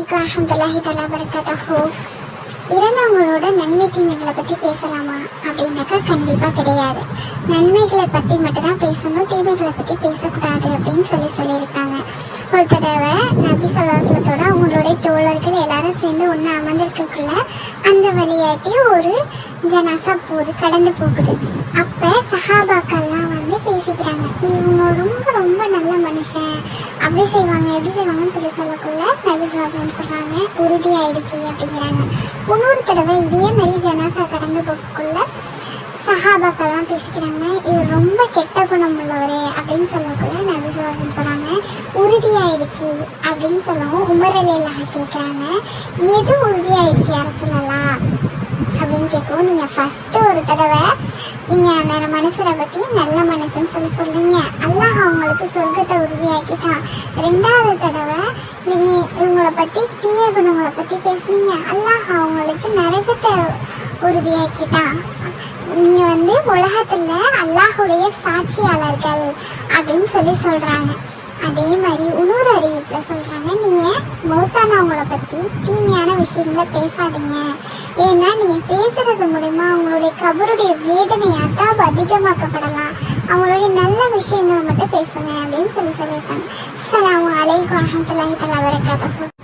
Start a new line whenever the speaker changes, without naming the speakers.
அலைக்கும் வரஹ்மத்துல்லாஹி தஆலா வபரகாத்துஹு. இறந்தவங்களோட நன்மை தீமைகளை பத்தி பேசலாமா அப்படின்னாக்கா கண்டிப்பா கிடையாது. நன்மைகளை பத்தி மட்டும்தான் பேசணும், தீமைகளை பத்தி பேசக்கூடாது அப்படின்னு சொல்லியிருக்காங்க. ஒரு தடவை நபி ஸல்லல்லாஹு அவங்களுடைய தோழர்கள் எல்லாரும் சேர்ந்து ஒன்று அமர்ந்திருக்கக்குள்ள அந்த வழியாட்டி ஒரு ஜனாசா கடந்து போகுது. அப்ப சஹாபாக்கள்லாம் வந்து பேசிக்கிறாங்க, இவங்க ரொம்ப ரொம்ப நல்ல மனுஷன், அப்படி செய்வாங்க எப்படி செய்வாங்கன்னு சொல்லக்குள்ள நபி ஸல்லல்லாஹு சொல்றாங்க உறுதியாயிடுச்சு அப்படிங்கிறாங்க. இன்னொரு தடவை இதே மாதிரி ஜனாசா கடந்து போகக்குள்ள சஹாபாக்கெல்லாம் பேசிக்கிறாங்க, இவர் ரொம்ப கெட்ட குணம் உள்ளவரே அப்படின்னு சொல்லக்குள்ள நபி ஸல்லல்லாஹு அலைஹி சொல்றாங்க உறுதியாயிடுச்சு அப்படின்னு சொல்லவும் உமர் ரலியல்லாஹு கேட்குறாங்க, எது உறுதியாயிடுச்சு யார சொல்லலாம் அப்படின்னு கேட்கவும், நீங்க ஃபர்ஸ்ட் ஒரு தடவை நீங்க அந்த மனுஷரை பத்தி நல்ல மனுஷன்னு சொல்றீங்க, அல்லாஹ் அவங்களுக்கு சொர்க்கத்தை உறுதியாக்கிட்டான். ரெண்டாவது தடவை நீங்க இவங்களை பத்தி தீய குணங்களை பத்தி பேசுனீங்க, அல்லாஹ் அவங்களுக்கு நரகத்தை உறுதியாக்கிட்டான். நீங்க வந்து உலகத்துல அல்லாஹுடைய சாட்சியாளர்கள் அப்படின்னு சொல்றாங்க. அதே மாதிரி இன்னொரு அறிவிப்புல சொல்றாங்க, நீங்க மௌத்தானவங்களை பத்தி தீமையான விஷயங்களை பேசாதீங்க, ஏன்னா நீங்க பேசுறது மூலமா அவங்களுடைய கபருடைய வேதனை அதாப் அதிகமாக்கப்படலாம், அவங்களுடைய நல்ல விஷயங்களை மட்டும் பேசுங்க அப்படின்னு சொல்லியிருக்காங்க. அஸ்ஸலாமு அலைக்கும் வரஹ்மத்துல்லாஹி தஆலா வபரகாத்துஹு.